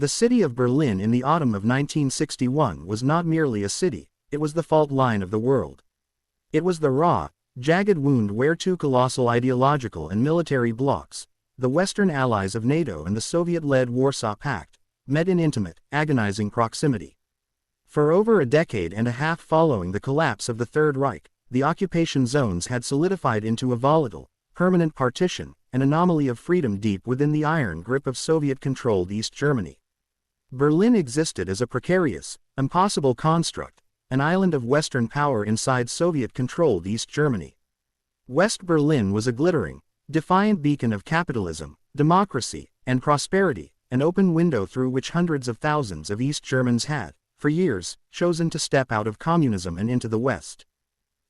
The city of Berlin in the autumn of 1961 was not merely a city, it was the fault line of the world. It was the raw, jagged wound where two colossal ideological and military blocs, the Western allies of NATO and the Soviet-led Warsaw Pact, met in intimate, agonizing proximity. For over a decade and a half following the collapse of the Third Reich, the occupation zones had solidified into a volatile, permanent partition, an anomaly of freedom deep within the iron grip of Soviet-controlled East Germany. Berlin existed as a precarious, impossible construct, an island of Western power inside Soviet-controlled East Germany. West Berlin was a glittering, defiant beacon of capitalism, democracy, and prosperity, an open window through which hundreds of thousands of East Germans had, for years, chosen to step out of communism and into the West.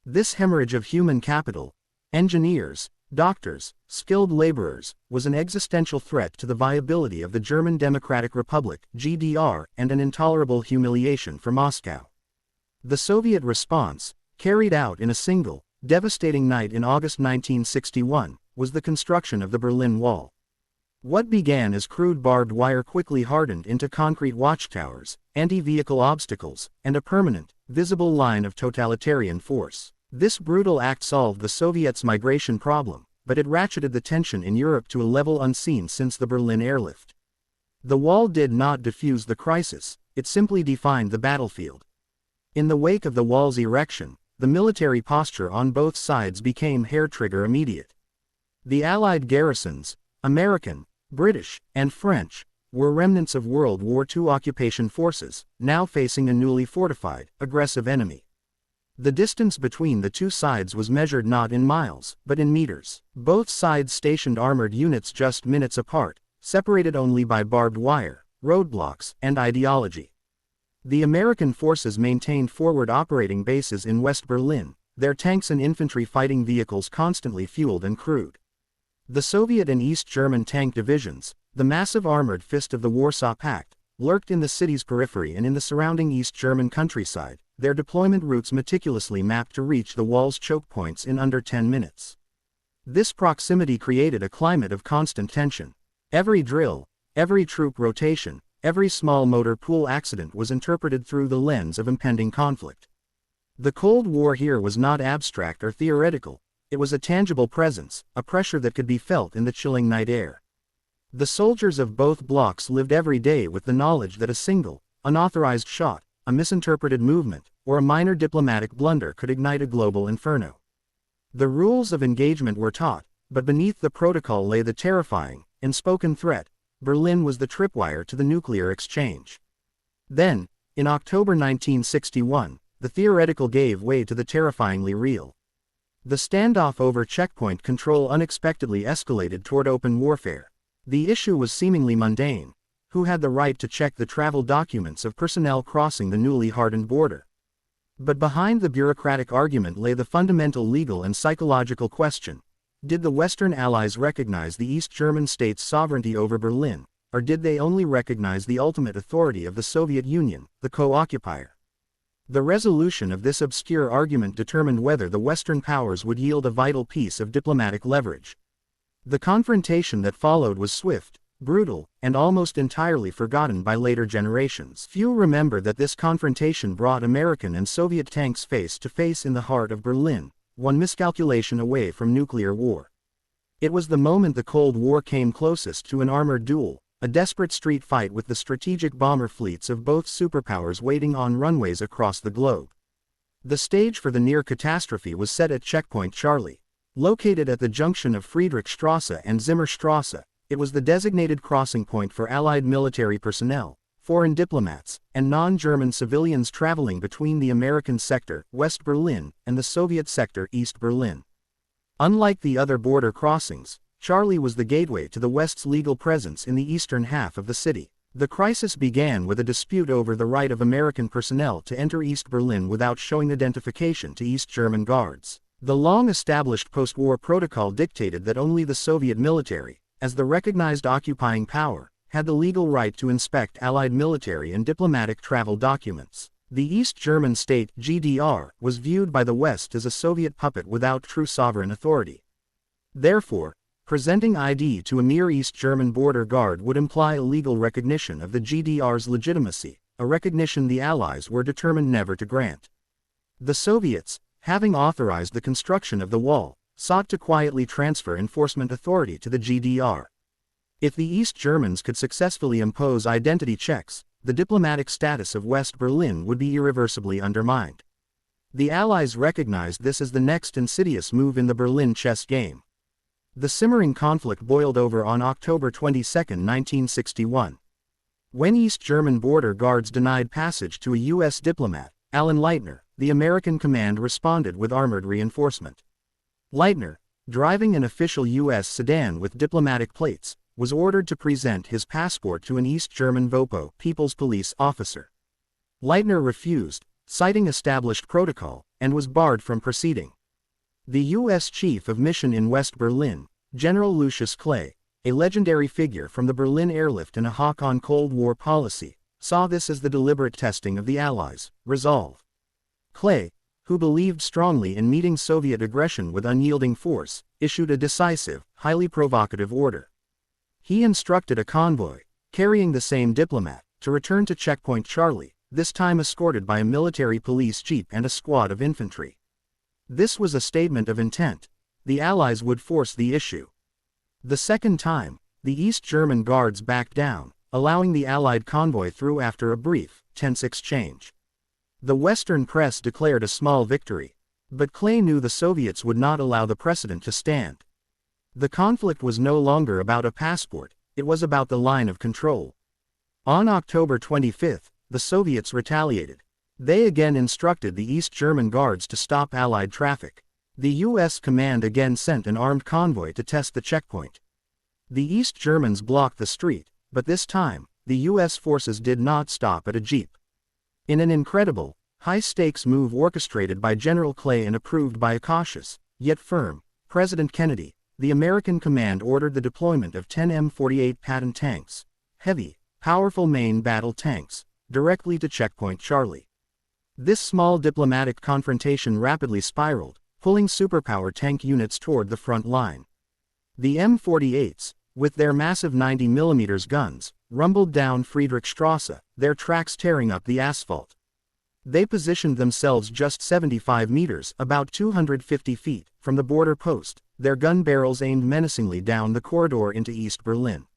This hemorrhage of human capital, engineers, doctors, skilled laborers, was an existential threat to the viability of the German Democratic Republic (GDR) and an intolerable humiliation for Moscow. The Soviet response, carried out in a single, devastating night in August 1961, was the construction of the Berlin Wall. What began as crude barbed wire quickly hardened into concrete watchtowers, anti-vehicle obstacles, and a permanent, visible line of totalitarian force. This brutal act solved the Soviets' migration problem, but it ratcheted the tension in Europe to a level unseen since the Berlin airlift. The wall did not defuse the crisis, it simply defined the battlefield. In the wake of the wall's erection, the military posture on both sides became hair-trigger immediate. The Allied garrisons, American, British, and French, were remnants of World War II occupation forces, now facing a newly fortified, aggressive enemy. The distance between the two sides was measured not in miles, but in meters. Both sides stationed armored units just minutes apart, separated only by barbed wire, roadblocks, and ideology. The American forces maintained forward operating bases in West Berlin, their tanks and infantry fighting vehicles constantly fueled and crewed. The Soviet and East German tank divisions, the massive armored fist of the Warsaw Pact, lurked in the city's periphery and in the surrounding East German countryside, their deployment routes meticulously mapped to reach the wall's choke points in under 10 minutes. This proximity created a climate of constant tension. Every drill, every troop rotation, every small motor pool accident was interpreted through the lens of impending conflict. The Cold War here was not abstract or theoretical, it was a tangible presence, a pressure that could be felt in the chilling night air. The soldiers of both blocs lived every day with the knowledge that a single, unauthorized shot, a misinterpreted movement, or a minor diplomatic blunder could ignite a global inferno. The rules of engagement were taught, but beneath the protocol lay the terrifying, unspoken threat: Berlin was the tripwire to the nuclear exchange. Then, in October 1961, the theoretical gave way to the terrifyingly real. The standoff over checkpoint control unexpectedly escalated toward open warfare. The issue was seemingly mundane: who had the right to check the travel documents of personnel crossing the newly hardened border? But behind the bureaucratic argument lay the fundamental legal and psychological question: did the Western Allies recognize the East German state's sovereignty over Berlin, or did they only recognize the ultimate authority of the Soviet Union, the co-occupier? The resolution of this obscure argument determined whether the Western powers would yield a vital piece of diplomatic leverage. The confrontation that followed was swift, brutal, and almost entirely forgotten by later generations. Few remember that this confrontation brought American and Soviet tanks face to face in the heart of Berlin, one miscalculation away from nuclear war. It was the moment the Cold War came closest to an armored duel, a desperate street fight with the strategic bomber fleets of both superpowers waiting on runways across the globe. The stage for the near catastrophe was set at Checkpoint Charlie. Located at the junction of Friedrichstrasse and Zimmerstrasse, it was the designated crossing point for Allied military personnel, foreign diplomats, and non-German civilians traveling between the American sector, West Berlin, and the Soviet sector, East Berlin. Unlike the other border crossings, Charlie was the gateway to the West's legal presence in the eastern half of the city. The crisis began with a dispute over the right of American personnel to enter East Berlin without showing identification to East German guards. The long-established post-war protocol dictated that only the Soviet military, as the recognized occupying power, had the legal right to inspect Allied military and diplomatic travel documents. The East German state, GDR, was viewed by the West as a Soviet puppet without true sovereign authority. Therefore, Presenting ID to a Near East German border guard would imply a legal recognition of the GDR's legitimacy, a recognition the Allies were determined never to grant. The Soviets, having authorized the construction of the wall, sought to quietly transfer enforcement authority to the GDR. If the East Germans could successfully impose identity checks, the diplomatic status of West Berlin would be irreversibly undermined. The Allies recognized this as the next insidious move in the Berlin chess game. The simmering conflict boiled over on October 22, 1961. When East German border guards denied passage to a U.S. diplomat, Alan Leitner, the American command responded with armored reinforcement. Leitner, driving an official U.S. sedan with diplomatic plates, was ordered to present his passport to an East German VoPo People's Police officer. Leitner refused, citing established protocol, and was barred from proceeding. The U.S. Chief of Mission in West Berlin, General Lucius Clay, a legendary figure from the Berlin airlift and a hawk on Cold War policy, saw this as the deliberate testing of the Allies' resolve. Clay, who believed strongly in meeting Soviet aggression with unyielding force, issued a decisive, highly provocative order. He instructed a convoy, carrying the same diplomat, to return to Checkpoint Charlie, this time escorted by a military police jeep and a squad of infantry. This was a statement of intent. The Allies would force the issue. The second time, the East German guards backed down, allowing the Allied convoy through after a brief, tense exchange. The Western press declared a small victory, but Clay knew the Soviets would not allow the precedent to stand. The conflict was no longer about a passport, it was about the line of control. On October 25, the Soviets retaliated. They again instructed the East German guards to stop Allied traffic. The U.S. command again sent an armed convoy to test the checkpoint. The East Germans blocked the street, but this time, the U.S. forces did not stop at a jeep. In an incredible, high-stakes move orchestrated by General Clay and approved by a cautious, yet firm, President Kennedy, the American command ordered the deployment of 10 M48 Patton tanks, heavy, powerful main battle tanks, directly to Checkpoint Charlie. This small diplomatic confrontation rapidly spiraled, pulling superpower tank units toward the front line. The M48s, with their massive 90mm guns, rumbled down Friedrichstrasse, their tracks tearing up the asphalt. They positioned themselves just 75 meters, about 250 feet, from the border post, their gun barrels aimed menacingly down the corridor into East Berlin.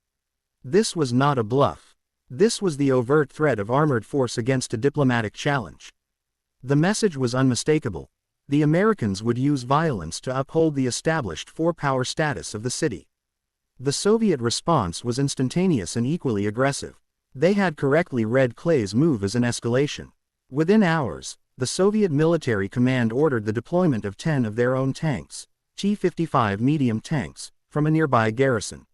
This was not a bluff. This was the overt threat of armored force against a diplomatic challenge. The message was unmistakable. The Americans would use violence to uphold the established four-power status of the city. The Soviet response was instantaneous and equally aggressive. They had correctly read Clay's move as an escalation. Within hours, the Soviet military command ordered the deployment of 10 of their own tanks, T-55 medium tanks, from a nearby garrison.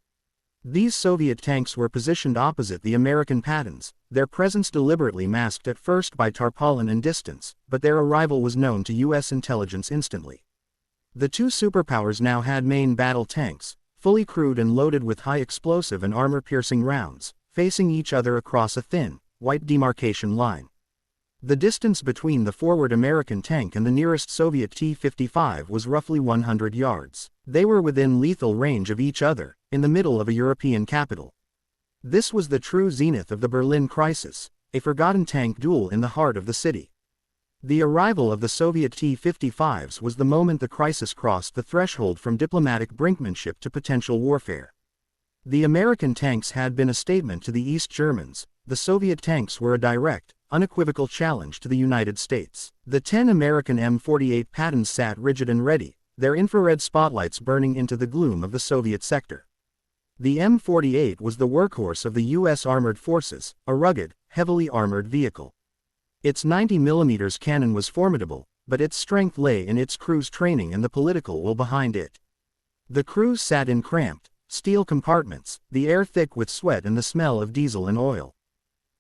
These Soviet tanks were positioned opposite the American Pattons, their presence deliberately masked at first by tarpaulin and distance, but their arrival was known to U.S. intelligence instantly. The two superpowers now had main battle tanks, fully crewed and loaded with high explosive and armor-piercing rounds, facing each other across a thin, white demarcation line. The distance between the forward American tank and the nearest Soviet T-55 was roughly 100 yards. They were within lethal range of each other, in the middle of a European capital. This was the true zenith of the Berlin crisis, a forgotten tank duel in the heart of the city. The arrival of the Soviet T-55s was the moment the crisis crossed the threshold from diplomatic brinkmanship to potential warfare. The American tanks had been a statement to the East Germans, the Soviet tanks were a direct, unequivocal challenge to the United States. The 10 American M48 Pattons sat rigid and ready, their infrared spotlights burning into the gloom of the Soviet sector. The M48 was the workhorse of the U.S. Armored Forces, a rugged, heavily armored vehicle. Its 90mm cannon was formidable, but its strength lay in its crew's training and the political will behind it. The crews sat in cramped, steel compartments, the air thick with sweat and the smell of diesel and oil.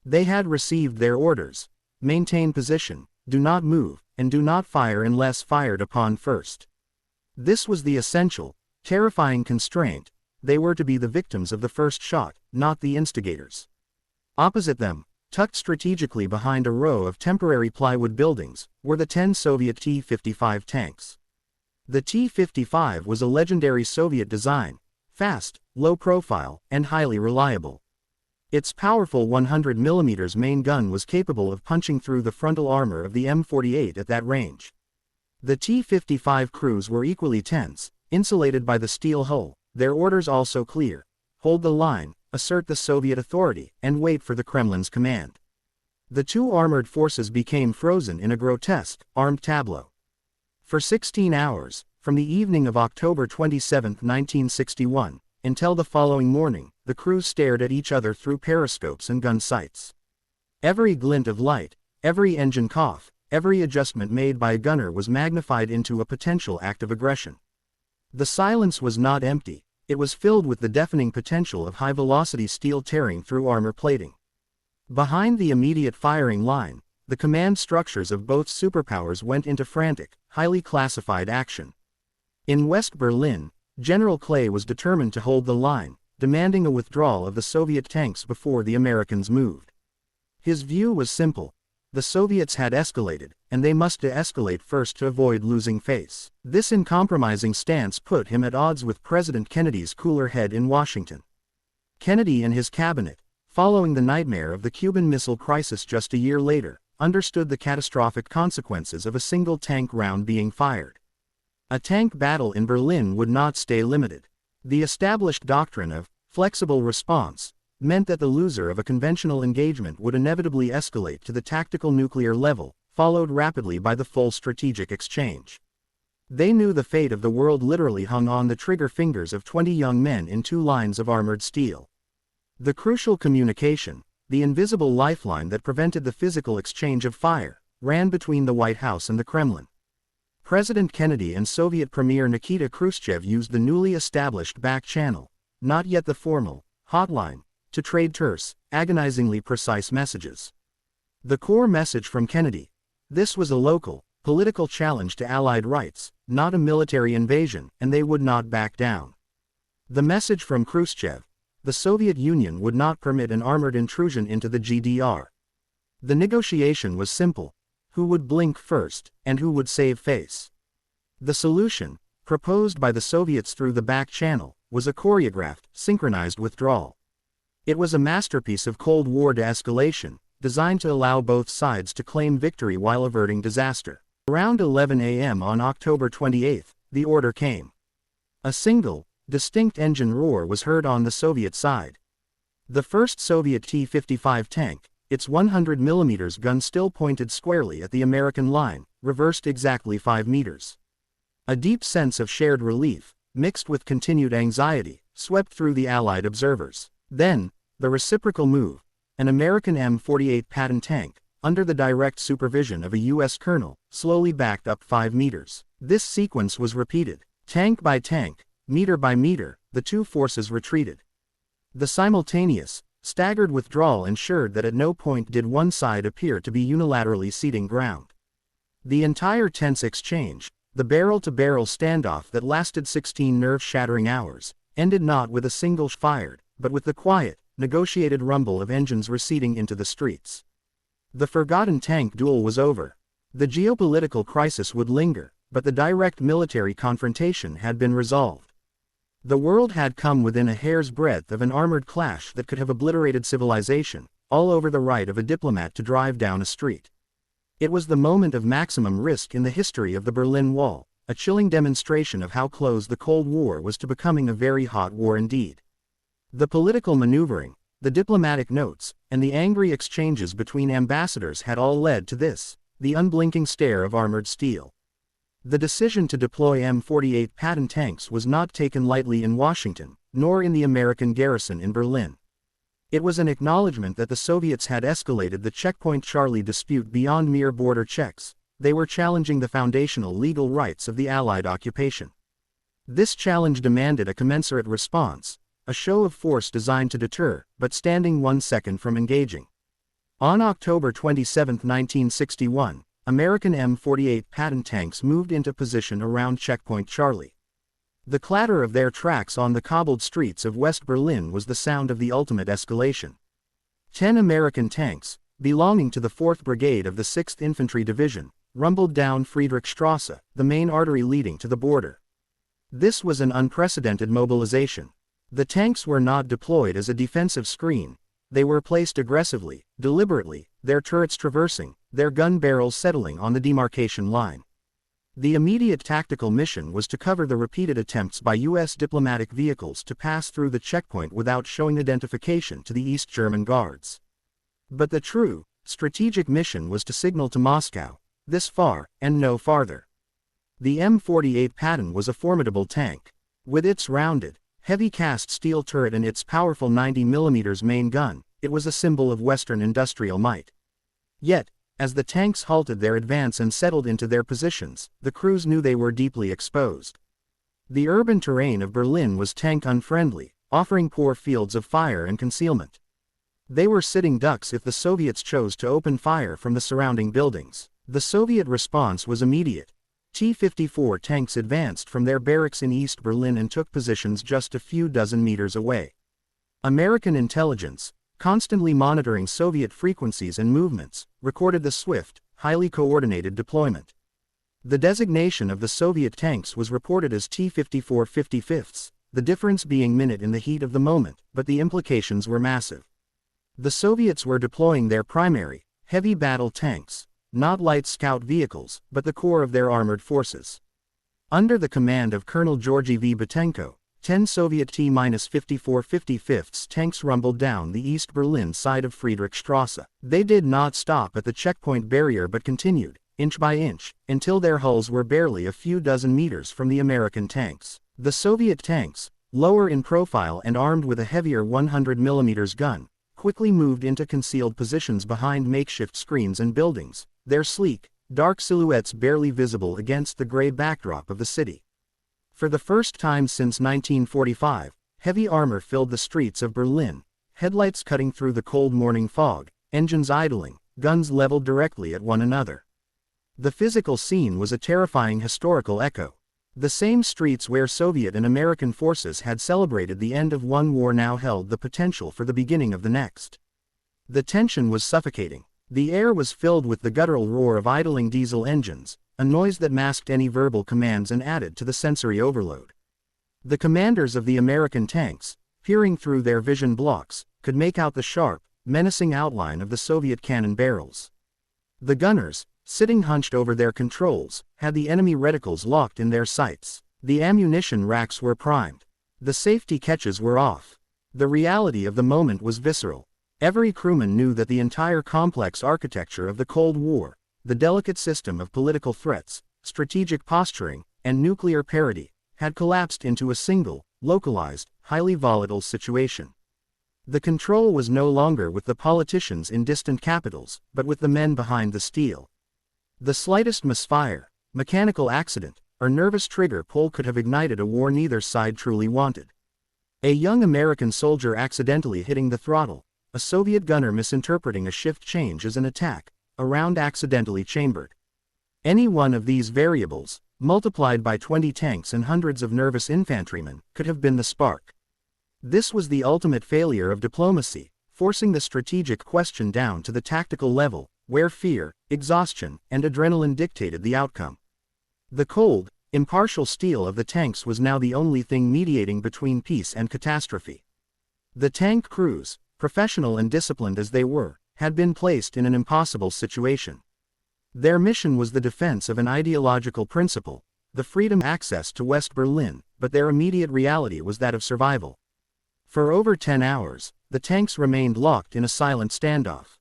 They had received their orders: maintain position, do not move, and do not fire unless fired upon first. This was the essential, terrifying constraint. They were to be the victims of the first shot, not the instigators. Opposite them, tucked strategically behind a row of temporary plywood buildings, were the 10 Soviet T-55 tanks. The T-55 was a legendary Soviet design, fast, low profile, and highly reliable. Its powerful 100mm main gun was capable of punching through the frontal armor of the M48 at that range. The T-55 crews were equally tense, insulated by the steel hull, their orders also clear: hold the line, assert the Soviet authority, and wait for the Kremlin's command. The two armored forces became frozen in a grotesque, armed tableau. For 16 hours, from the evening of October 27, 1961, until the following morning, the crews stared at each other through periscopes and gun sights. Every glint of light, every engine cough, every adjustment made by a gunner was magnified into a potential act of aggression. The silence was not empty, it was filled with the deafening potential of high-velocity steel tearing through armor plating. Behind the immediate firing line, the command structures of both superpowers went into frantic, highly classified action. In West Berlin, General Clay was determined to hold the line, demanding a withdrawal of the Soviet tanks before the Americans moved. His view was simple: the Soviets had escalated, and they must de-escalate first to avoid losing face. This uncompromising stance put him at odds with President Kennedy's cooler head in Washington. Kennedy and his cabinet, following the nightmare of the Cuban Missile Crisis just a year later, understood the catastrophic consequences of a single tank round being fired. A tank battle in Berlin would not stay limited. The established doctrine of flexible response meant that the loser of a conventional engagement would inevitably escalate to the tactical nuclear level, followed rapidly by the full strategic exchange. They knew the fate of the world literally hung on the trigger fingers of 20 young men in 2 lines of armored steel. The crucial communication, the invisible lifeline that prevented the physical exchange of fire, ran between the White House and the Kremlin. President Kennedy and Soviet Premier Nikita Khrushchev used the newly established back channel, not yet the formal hotline, to trade terse, agonizingly precise messages. The core message from Kennedy: this was a local, political challenge to Allied rights, not a military invasion, and they would not back down. The message from Khrushchev: the Soviet Union would not permit an armored intrusion into the GDR. The negotiation was simple: who would blink first, and who would save face. The solution, proposed by the Soviets through the back channel, was a choreographed, synchronized withdrawal. It was a masterpiece of Cold War de-escalation, designed to allow both sides to claim victory while averting disaster. Around 11 a.m. on October 28, the order came. A single, distinct engine roar was heard on the Soviet side. The first Soviet T-55 tank, its 100mm gun still pointed squarely at the American line, reversed exactly 5 meters. A deep sense of shared relief, mixed with continued anxiety, swept through the Allied observers. Then, the reciprocal move: an American M48 Patton tank, under the direct supervision of a U.S. colonel, slowly backed up 5 meters. This sequence was repeated. Tank by tank, meter by meter, the two forces retreated. The simultaneous, staggered withdrawal ensured that at no point did one side appear to be unilaterally ceding ground. The entire tense exchange, the barrel-to-barrel standoff that lasted 16 nerve-shattering hours, ended not with a single shot fired, but with the quiet, negotiated rumble of engines receding into the streets. The forgotten tank duel was over. The geopolitical crisis would linger, but the direct military confrontation had been resolved. The world had come within a hair's breadth of an armored clash that could have obliterated civilization, all over the right of a diplomat to drive down a street. It was the moment of maximum risk in the history of the Berlin Wall, a chilling demonstration of how close the Cold War was to becoming a very hot war indeed. The political maneuvering, the diplomatic notes, and the angry exchanges between ambassadors had all led to this, the unblinking stare of armored steel. The decision to deploy M48 Patton tanks was not taken lightly in Washington, nor in the American garrison in Berlin. It was an acknowledgement that the Soviets had escalated the Checkpoint Charlie dispute beyond mere border checks. They were challenging the foundational legal rights of the Allied occupation. This challenge demanded a commensurate response, a show of force designed to deter, but standing 1 second from engaging. On October 27, 1961, American M48 Patton tanks moved into position around Checkpoint Charlie. The clatter of their tracks on the cobbled streets of West Berlin was the sound of the ultimate escalation. 10 American tanks, belonging to the 4th Brigade of the 6th Infantry Division, rumbled down Friedrichstrasse, the main artery leading to the border. This was an unprecedented mobilization. The tanks were not deployed as a defensive screen. They were placed aggressively, deliberately, their turrets traversing, their gun barrels settling on the demarcation line. The immediate tactical mission was to cover the repeated attempts by U.S. diplomatic vehicles to pass through the checkpoint without showing identification to the East German guards. But the true, strategic mission was to signal to Moscow, this far, and no farther. The M48 Patton was a formidable tank. With its rounded, heavy cast steel turret and its powerful 90mm main gun, it was a symbol of Western industrial might. Yet, as the tanks halted their advance and settled into their positions, the crews knew they were deeply exposed. The urban terrain of Berlin was tank unfriendly, offering poor fields of fire and concealment. They were sitting ducks if the Soviets chose to open fire from the surrounding buildings. The Soviet response was immediate. T-54 tanks advanced from their barracks in East Berlin and took positions just a few dozen meters away. American intelligence, constantly monitoring Soviet frequencies and movements, recorded the swift, highly coordinated deployment. The designation of the Soviet tanks was reported as T-54 55ths, the difference being minute in the heat of the moment, but the implications were massive. The Soviets were deploying their primary, heavy battle tanks, not light scout vehicles, but the core of their armored forces. Under the command of Colonel Georgy V. Butenko, 10 Soviet T-54 55ths tanks rumbled down the East Berlin side of Friedrichstrasse. They did not stop at the checkpoint barrier but continued, inch by inch, until their hulls were barely a few dozen meters from the American tanks. The Soviet tanks, lower in profile and armed with a heavier 100mm gun, quickly moved into concealed positions behind makeshift screens and buildings, their sleek, dark silhouettes barely visible against the gray backdrop of the city. For the first time since 1945, heavy armor filled the streets of Berlin, headlights cutting through the cold morning fog, engines idling, guns leveled directly at one another. The physical scene was a terrifying historical echo. The same streets where Soviet and American forces had celebrated the end of one war now held the potential for the beginning of the next. The tension was suffocating. The air was filled with the guttural roar of idling diesel engines, a noise that masked any verbal commands and added to the sensory overload. The commanders of the American tanks, peering through their vision blocks, could make out the sharp, menacing outline of the Soviet cannon barrels. The gunners, sitting hunched over their controls, had the enemy reticles locked in their sights. The ammunition racks were primed. The safety catches were off. The reality of the moment was visceral. Every crewman knew that the entire complex architecture of the Cold War, the delicate system of political threats, strategic posturing, and nuclear parity, had collapsed into a single, localized, highly volatile situation. The control was no longer with the politicians in distant capitals, but with the men behind the steel. The slightest misfire, mechanical accident, or nervous trigger pull could have ignited a war neither side truly wanted. A young American soldier accidentally hitting the throttle, a Soviet gunner misinterpreting a shift change as an attack, a round accidentally chambered. Any one of these variables, multiplied by 20 tanks and hundreds of nervous infantrymen, could have been the spark. This was the ultimate failure of diplomacy, forcing the strategic question down to the tactical level, where fear, exhaustion, and adrenaline dictated the outcome. The cold, impartial steel of the tanks was now the only thing mediating between peace and catastrophe. The tank crews, professional and disciplined as they were, had been placed in an impossible situation. Their mission was the defense of an ideological principle, the freedom access to West Berlin, but their immediate reality was that of survival. For over 10 hours, the tanks remained locked in a silent standoff.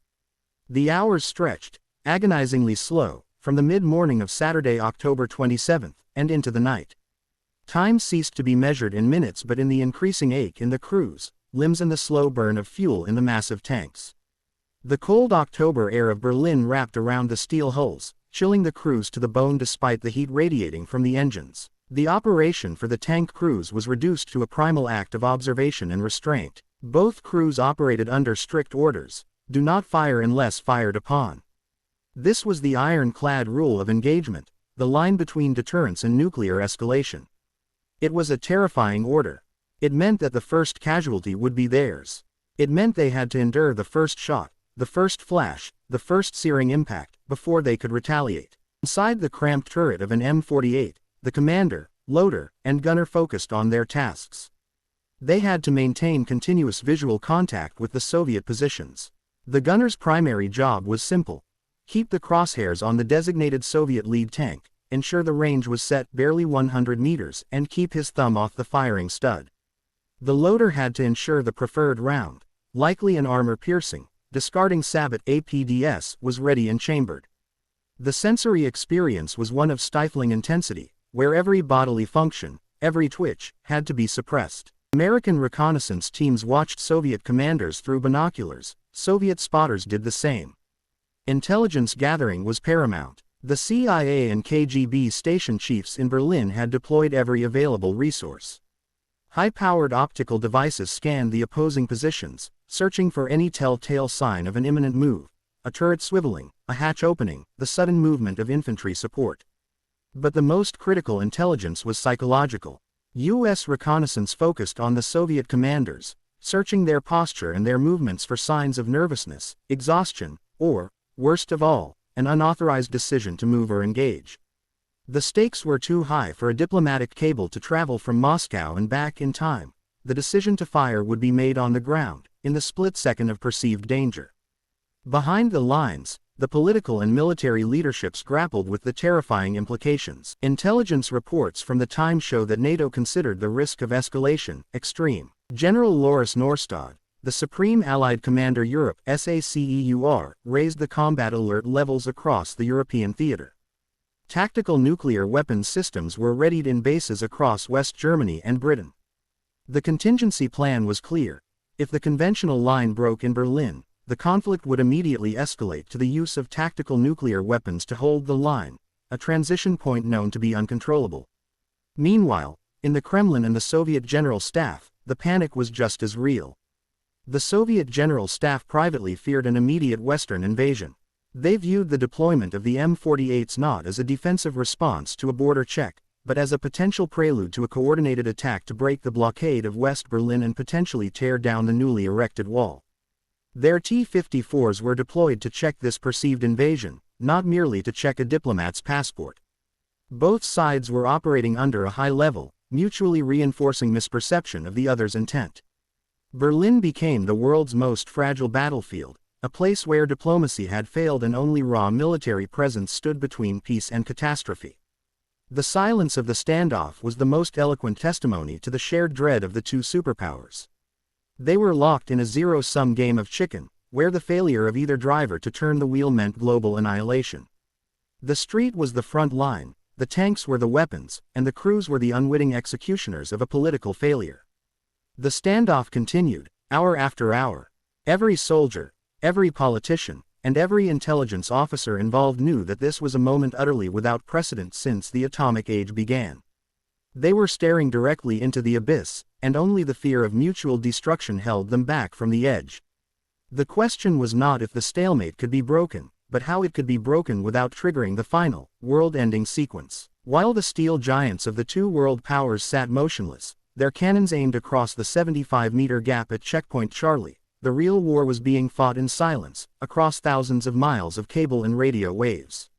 The hours stretched, agonizingly slow, from the mid-morning of Saturday, October 27th, and into the night. Time ceased to be measured in minutes but in the increasing ache in the crews, limbs and the slow burn of fuel in the massive tanks. The cold October air of Berlin wrapped around the steel hulls, chilling the crews to the bone despite the heat radiating from the engines. The operation for the tank crews was reduced to a primal act of observation and restraint. Both crews operated under strict orders: do not fire unless fired upon. This was the ironclad rule of engagement, the line between deterrence and nuclear escalation. It was a terrifying order. It meant that the first casualty would be theirs. It meant they had to endure the first shot, the first flash, the first searing impact, before they could retaliate. Inside the cramped turret of an M48, the commander, loader, and gunner focused on their tasks. They had to maintain continuous visual contact with the Soviet positions. The gunner's primary job was simple: keep the crosshairs on the designated Soviet lead tank, ensure the range was set barely 100 meters, and keep his thumb off the firing stud. The loader had to ensure the preferred round, likely an armor-piercing, discarding sabot APDS, was ready and chambered. The sensory experience was one of stifling intensity, where every bodily function, every twitch, had to be suppressed. American reconnaissance teams watched Soviet commanders through binoculars. Soviet spotters did the same. Intelligence gathering was paramount. The CIA and KGB station chiefs in Berlin had deployed every available resource. High-powered optical devices scanned the opposing positions, searching for any telltale sign of an imminent move: a turret swiveling, a hatch opening, the sudden movement of infantry support. But the most critical intelligence was psychological. U.S. reconnaissance focused on the Soviet commanders, searching their posture and their movements for signs of nervousness, exhaustion, or, worst of all, an unauthorized decision to move or engage. The stakes were too high for a diplomatic cable to travel from Moscow and back in time. The decision to fire would be made on the ground, in the split second of perceived danger. Behind the lines, the political and military leaderships grappled with the terrifying implications. Intelligence reports from the time show that NATO considered the risk of escalation extreme. General Loris Norstad, the Supreme Allied Commander Europe (SACEUR), raised the combat alert levels across the European theater. Tactical nuclear weapons systems were readied in bases across West Germany and Britain. The contingency plan was clear: if the conventional line broke in Berlin, the conflict would immediately escalate to the use of tactical nuclear weapons to hold the line, a transition point known to be uncontrollable. Meanwhile, in the Kremlin and the Soviet General Staff, the panic was just as real. The Soviet General Staff privately feared an immediate Western invasion. They viewed the deployment of the M48s not as a defensive response to a border check, but as a potential prelude to a coordinated attack to break the blockade of West Berlin and potentially tear down the newly erected wall. Their T-54s were deployed to check this perceived invasion, not merely to check a diplomat's passport. Both sides were operating under a high level, mutually reinforcing misperception of the other's intent. Berlin became the world's most fragile battlefield, a place where diplomacy had failed and only raw military presence stood between peace and catastrophe. The silence of the standoff was the most eloquent testimony to the shared dread of the two superpowers. They were locked in a zero-sum game of chicken, where the failure of either driver to turn the wheel meant global annihilation. The street was the front line, the tanks were the weapons, and the crews were the unwitting executioners of a political failure. The standoff continued, hour after hour. Every soldier, every politician, and every intelligence officer involved knew that this was a moment utterly without precedent since the atomic age began. They were staring directly into the abyss, and only the fear of mutual destruction held them back from the edge. The question was not if the stalemate could be broken, but how it could be broken without triggering the final, world-ending sequence. While the steel giants of the two world powers sat motionless, their cannons aimed across the 75-meter gap at Checkpoint Charlie, the real war was being fought in silence, across thousands of miles of cable and radio waves.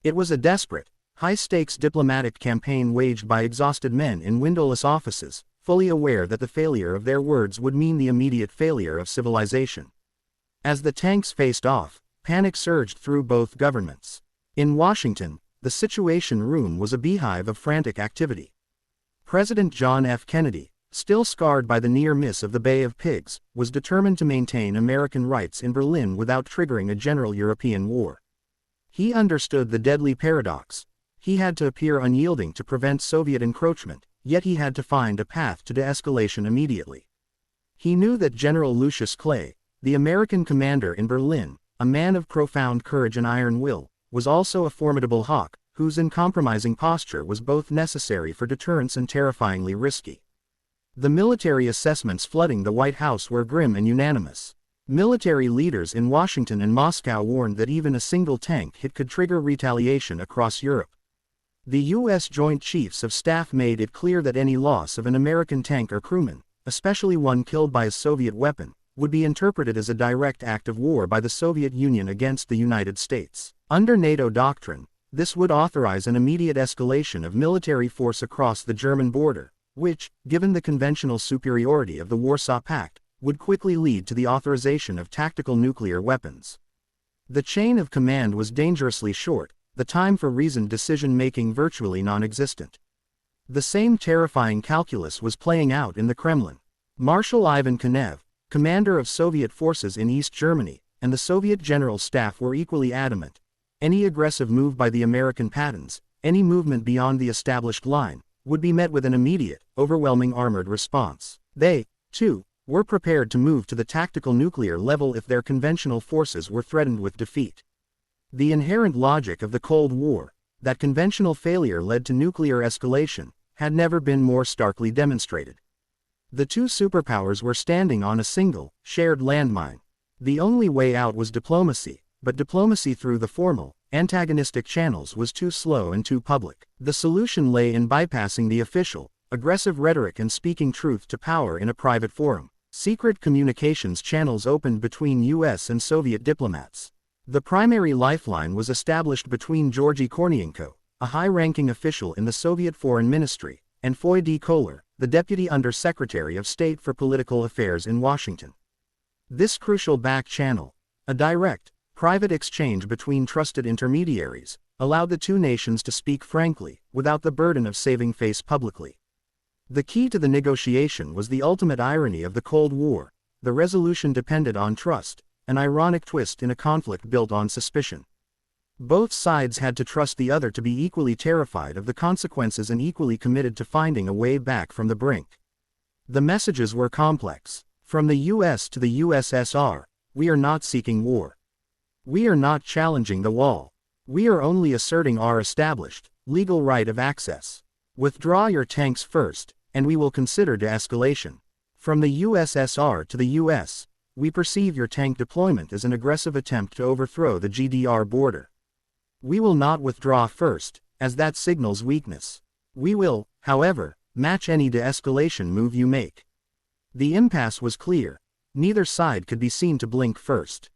It was a desperate, high-stakes diplomatic campaign waged by exhausted men in windowless offices, fully aware that the failure of their words would mean the immediate failure of civilization. As the tanks faced off, panic surged through both governments. In Washington, the Situation Room was a beehive of frantic activity. President John F. Kennedy, still scarred by the near miss of the Bay of Pigs, was determined to maintain American rights in Berlin without triggering a general European war. He understood the deadly paradox. He had to appear unyielding to prevent Soviet encroachment, yet he had to find a path to de-escalation immediately. He knew that General Lucius Clay, the American commander in Berlin, a man of profound courage and iron will, was also a formidable hawk, whose uncompromising posture was both necessary for deterrence and terrifyingly risky. The military assessments flooding the White House were grim and unanimous. Military leaders in Washington and Moscow warned that even a single tank hit could trigger retaliation across Europe. The U.S. Joint Chiefs of Staff made it clear that any loss of an American tank or crewman, especially one killed by a Soviet weapon, would be interpreted as a direct act of war by the Soviet Union against the United States. Under NATO doctrine, this would authorize an immediate escalation of military force across the German border, which, given the conventional superiority of the Warsaw Pact, would quickly lead to the authorization of tactical nuclear weapons. The chain of command was dangerously short, the time for reasoned decision-making virtually non-existent. The same terrifying calculus was playing out in the Kremlin. Marshal Ivan Konev, commander of Soviet forces in East Germany, and the Soviet General Staff were equally adamant. Any aggressive move by the American Patons, any movement beyond the established line, would be met with an immediate, overwhelming armored response. They, too, were prepared to move to the tactical nuclear level if their conventional forces were threatened with defeat. The inherent logic of the Cold War, that conventional failure led to nuclear escalation, had never been more starkly demonstrated. The two superpowers were standing on a single, shared landmine. The only way out was diplomacy, but diplomacy through the formal, antagonistic channels was too slow and too public. The solution lay in bypassing the official, aggressive rhetoric and speaking truth to power in a private forum. Secret communications channels opened between US and Soviet diplomats. The primary lifeline was established between Georgy Kornienko, a high-ranking official in the Soviet Foreign Ministry, and Foy D. Kohler, the Deputy Under-Secretary of State for Political Affairs in Washington. This crucial back channel, a direct, private exchange between trusted intermediaries, allowed the two nations to speak frankly, without the burden of saving face publicly. The key to the negotiation was the ultimate irony of the Cold War. The resolution depended on trust, an ironic twist in a conflict built on suspicion. Both sides had to trust the other to be equally terrified of the consequences and equally committed to finding a way back from the brink. The messages were complex. From the US to the USSR, we are not seeking war. We are not challenging the wall. We are only asserting our established, legal right of access. Withdraw your tanks first, and we will consider de-escalation. From the USSR to the US, we perceive your tank deployment as an aggressive attempt to overthrow the GDR border. We will not withdraw first, as that signals weakness. We will, however, match any de-escalation move you make. The impasse was clear. Neither side could be seen to blink first.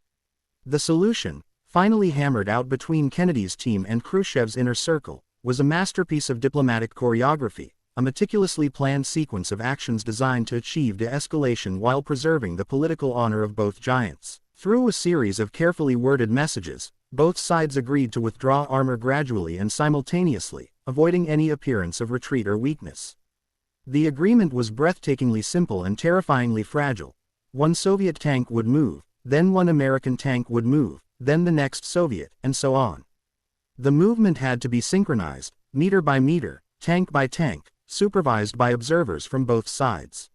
The solution, finally hammered out between Kennedy's team and Khrushchev's inner circle, was a masterpiece of diplomatic choreography, a meticulously planned sequence of actions designed to achieve de-escalation while preserving the political honor of both giants. Through a series of carefully worded messages, both sides agreed to withdraw armor gradually and simultaneously, avoiding any appearance of retreat or weakness. The agreement was breathtakingly simple and terrifyingly fragile. One Soviet tank would move, then one American tank would move, then the next Soviet, and so on. The movement had to be synchronized, meter by meter, tank by tank, supervised by observers from both sides.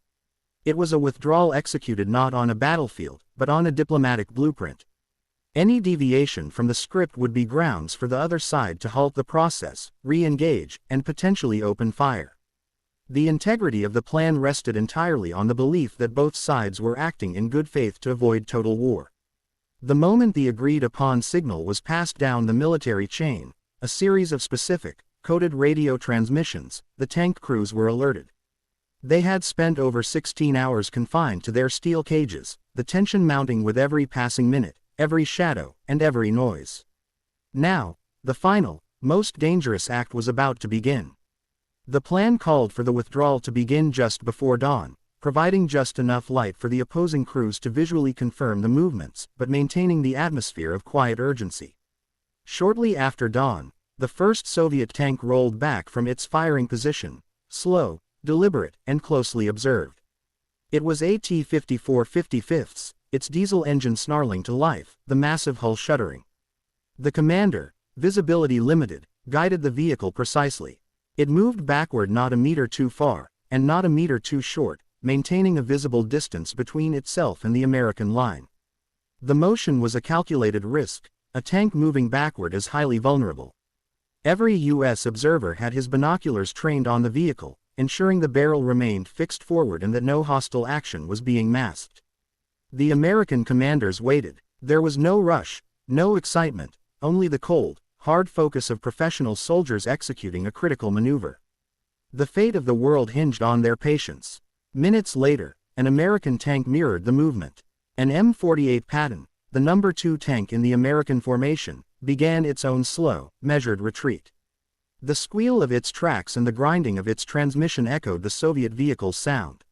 It was a withdrawal executed not on a battlefield, but on a diplomatic blueprint. Any deviation from the script would be grounds for the other side to halt the process, re-engage, and potentially open fire. The integrity of the plan rested entirely on the belief that both sides were acting in good faith to avoid total war. The moment the agreed-upon signal was passed down the military chain, a series of specific, coded radio transmissions, the tank crews were alerted. They had spent over 16 hours confined to their steel cages, the tension mounting with every passing minute, every shadow, and every noise. Now, the final, most dangerous act was about to begin. The plan called for the withdrawal to begin just before dawn, providing just enough light for the opposing crews to visually confirm the movements, but maintaining the atmosphere of quiet urgency. Shortly after dawn, the first Soviet tank rolled back from its firing position, slow, deliberate, and closely observed. It was AT-54 55ths, its diesel engine snarling to life, the massive hull shuddering. The commander, visibility limited, guided the vehicle precisely. It moved backward not a meter too far, and not a meter too short, maintaining a visible distance between itself and the American line. The motion was a calculated risk. A tank moving backward is highly vulnerable. Every U.S. observer had his binoculars trained on the vehicle, ensuring the barrel remained fixed forward and that no hostile action was being masked. The American commanders waited. There was no rush, no excitement, only the cold, hard focus of professional soldiers executing a critical maneuver. The fate of the world hinged on their patience. Minutes later, an American tank mirrored the movement. An M48 Patton, the number 2 tank in the American formation, began its own slow, measured retreat. The squeal of its tracks and the grinding of its transmission echoed the Soviet vehicle's sound.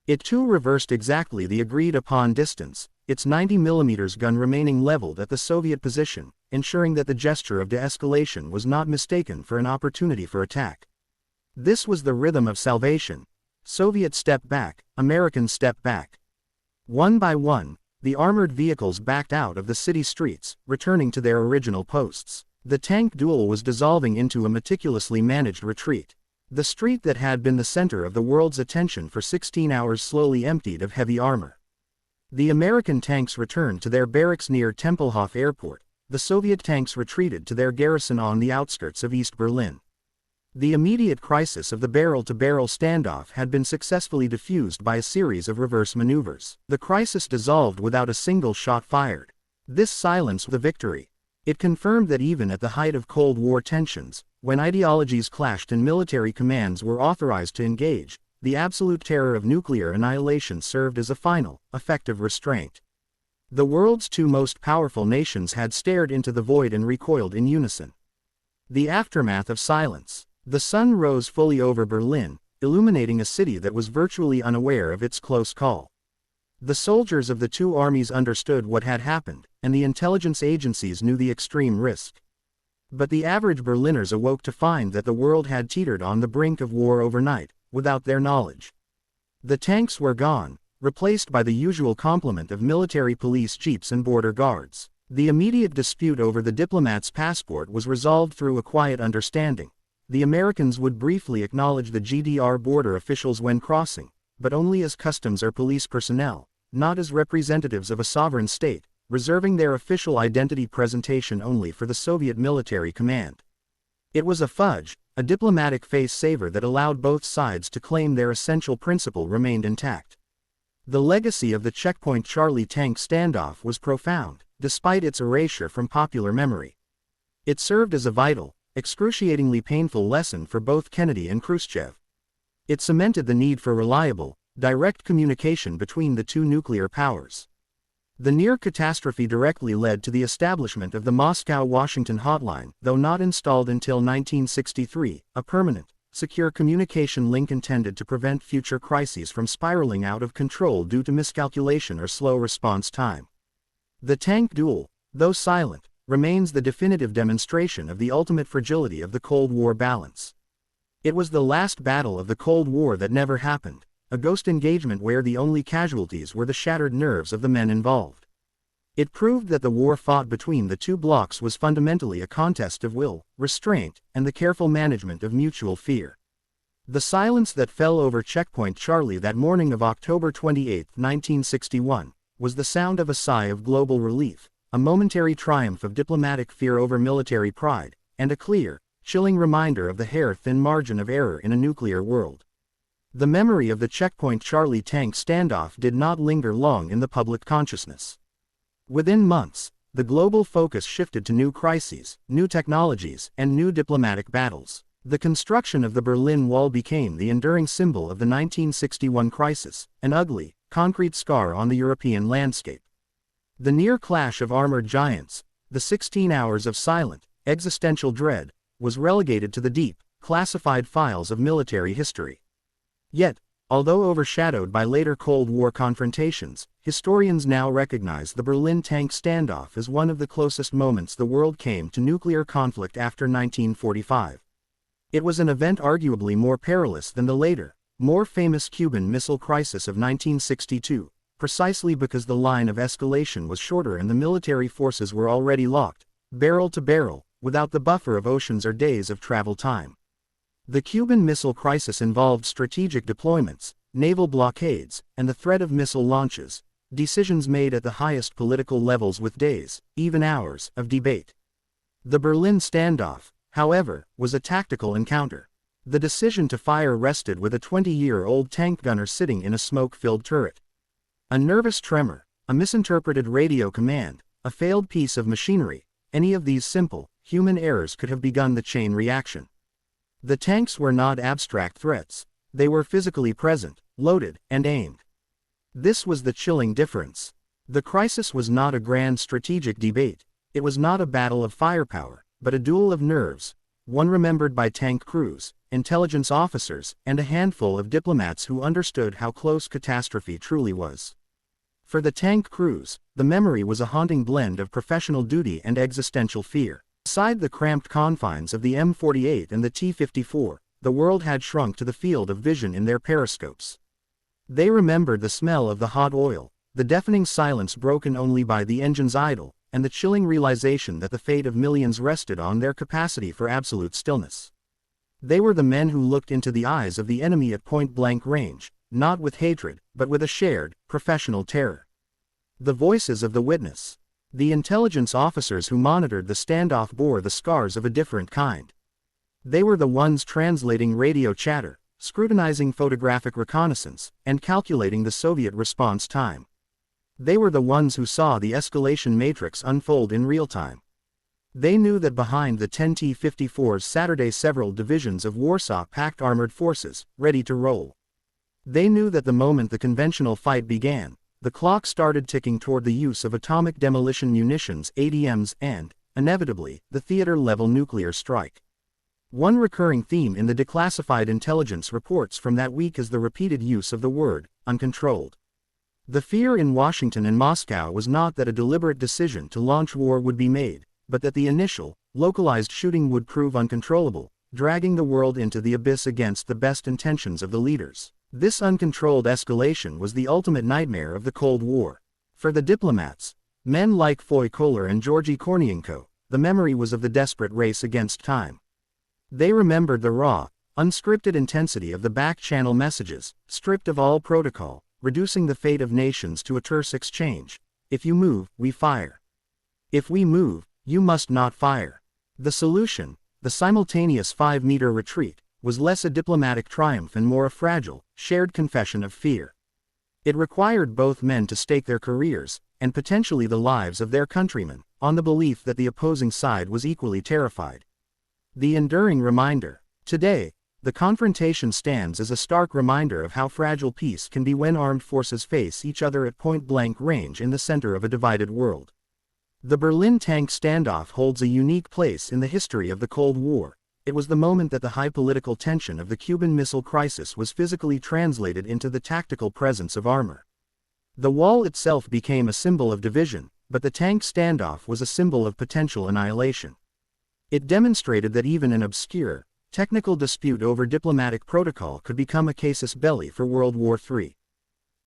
It too reversed exactly the agreed-upon distance, its 90mm gun remaining leveled at the Soviet position, ensuring that the gesture of de-escalation was not mistaken for an opportunity for attack. This was the rhythm of salvation. Soviets step back, Americans step back. One by one, the armored vehicles backed out of the city streets, returning to their original posts. The tank duel was dissolving into a meticulously managed retreat. The street that had been the center of the world's attention for 16 hours slowly emptied of heavy armor. The American tanks returned to their barracks near Tempelhof Airport. The Soviet tanks retreated to their garrison on the outskirts of East Berlin. The immediate crisis of the barrel-to-barrel standoff had been successfully diffused by a series of reverse maneuvers. The crisis dissolved without a single shot fired. This silence was the victory. It confirmed that even at the height of Cold War tensions, when ideologies clashed and military commands were authorized to engage, the absolute terror of nuclear annihilation served as a final, effective restraint. The world's two most powerful nations had stared into the void and recoiled in unison. The aftermath of silence. The sun rose fully over Berlin, illuminating a city that was virtually unaware of its close call. The soldiers of the two armies understood what had happened, and the intelligence agencies knew the extreme risk. But the average Berliners awoke to find that the world had teetered on the brink of war overnight, without their knowledge. The tanks were gone, replaced by the usual complement of military police jeeps and border guards. The immediate dispute over the diplomat's passport was resolved through a quiet understanding. The Americans would briefly acknowledge the GDR border officials when crossing, but only as customs or police personnel, not as representatives of a sovereign state, reserving their official identity presentation only for the Soviet military command. It was a fudge, a diplomatic face-saver that allowed both sides to claim their essential principle remained intact. The legacy of the Checkpoint Charlie tank standoff was profound, despite its erasure from popular memory. It served as a vital, excruciatingly painful lesson for both Kennedy and Khrushchev. It cemented the need for reliable, direct communication between the two nuclear powers. The near catastrophe directly led to the establishment of the Moscow-Washington hotline, though not installed until 1963, a permanent, secure communication link intended to prevent future crises from spiraling out of control due to miscalculation or slow response time. The tank duel, though silent, remains the definitive demonstration of the ultimate fragility of the Cold War balance. It was the last battle of the Cold War that never happened, a ghost engagement where the only casualties were the shattered nerves of the men involved. It proved that the war fought between the two blocs was fundamentally a contest of will, restraint, and the careful management of mutual fear. The silence that fell over Checkpoint Charlie that morning of October 28, 1961, was the sound of a sigh of global relief, a momentary triumph of diplomatic fear over military pride, and a clear, chilling reminder of the hair-thin margin of error in a nuclear world. The memory of the Checkpoint Charlie tank standoff did not linger long in the public consciousness. Within months, the global focus shifted to new crises, new technologies, and new diplomatic battles. The construction of the Berlin Wall became the enduring symbol of the 1961 crisis, an ugly, concrete scar on the European landscape. The near clash of armored giants, the 16 hours of silent, existential dread, was relegated to the deep, classified files of military history. Yet, although overshadowed by later Cold War confrontations, historians now recognize the Berlin tank standoff as one of the closest moments the world came to nuclear conflict after 1945. It was an event arguably more perilous than the later, more famous Cuban Missile Crisis of 1962, precisely because the line of escalation was shorter and the military forces were already locked, barrel to barrel, without the buffer of oceans or days of travel time. The Cuban Missile Crisis involved strategic deployments, naval blockades, and the threat of missile launches, decisions made at the highest political levels with days, even hours, of debate. The Berlin standoff, however, was a tactical encounter. The decision to fire rested with a 20-year-old tank gunner sitting in a smoke-filled turret. A nervous tremor, a misinterpreted radio command, a failed piece of machinery, any of these simple, human errors could have begun the chain reaction. The tanks were not abstract threats, they were physically present, loaded, and aimed. This was the chilling difference. The crisis was not a grand strategic debate, it was not a battle of firepower, but a duel of nerves, one remembered by tank crews, intelligence officers, and a handful of diplomats who understood how close catastrophe truly was. For the tank crews, the memory was a haunting blend of professional duty and existential fear. Beside the cramped confines of the M48 and the T-54, the world had shrunk to the field of vision in their periscopes. They remembered the smell of the hot oil, the deafening silence broken only by the engine's idle, and the chilling realization that the fate of millions rested on their capacity for absolute stillness. They were the men who looked into the eyes of the enemy at point-blank range, not with hatred, but with a shared, professional terror. The voices of the witness. The intelligence officers who monitored the standoff bore the scars of a different kind. They were the ones translating radio chatter, scrutinizing photographic reconnaissance, and calculating the Soviet response time. They were the ones who saw the escalation matrix unfold in real time. They knew that behind the 10 T-54s Saturday several divisions of Warsaw packed armored forces, ready to roll. They knew that the moment the conventional fight began, the clock started ticking toward the use of atomic demolition munitions (ADMs) and, inevitably, the theater-level nuclear strike. One recurring theme in the declassified intelligence reports from that week is the repeated use of the word, uncontrolled. The fear in Washington and Moscow was not that a deliberate decision to launch war would be made, but that the initial, localized shooting would prove uncontrollable, dragging the world into the abyss against the best intentions of the leaders. This uncontrolled escalation was the ultimate nightmare of the Cold War. For the diplomats, men like Foy Kohler and Georgy Kornienko, the memory was of the desperate race against time. They remembered the raw, unscripted intensity of the back-channel messages, stripped of all protocol, reducing the fate of nations to a terse exchange. If you move, we fire. If we move, you must not fire. The solution, the simultaneous 5-meter retreat, was less a diplomatic triumph and more a fragile, shared confession of fear. It required both men to stake their careers, and potentially the lives of their countrymen, on the belief that the opposing side was equally terrified. The enduring reminder. Today, the confrontation stands as a stark reminder of how fragile peace can be when armed forces face each other at point-blank range in the center of a divided world. The Berlin tank standoff holds a unique place in the history of the Cold War. It was the moment that the high political tension of the Cuban Missile Crisis was physically translated into the tactical presence of armor. The wall itself became a symbol of division, but the tank standoff was a symbol of potential annihilation. It demonstrated that even an obscure, technical dispute over diplomatic protocol could become a casus belli for World War III.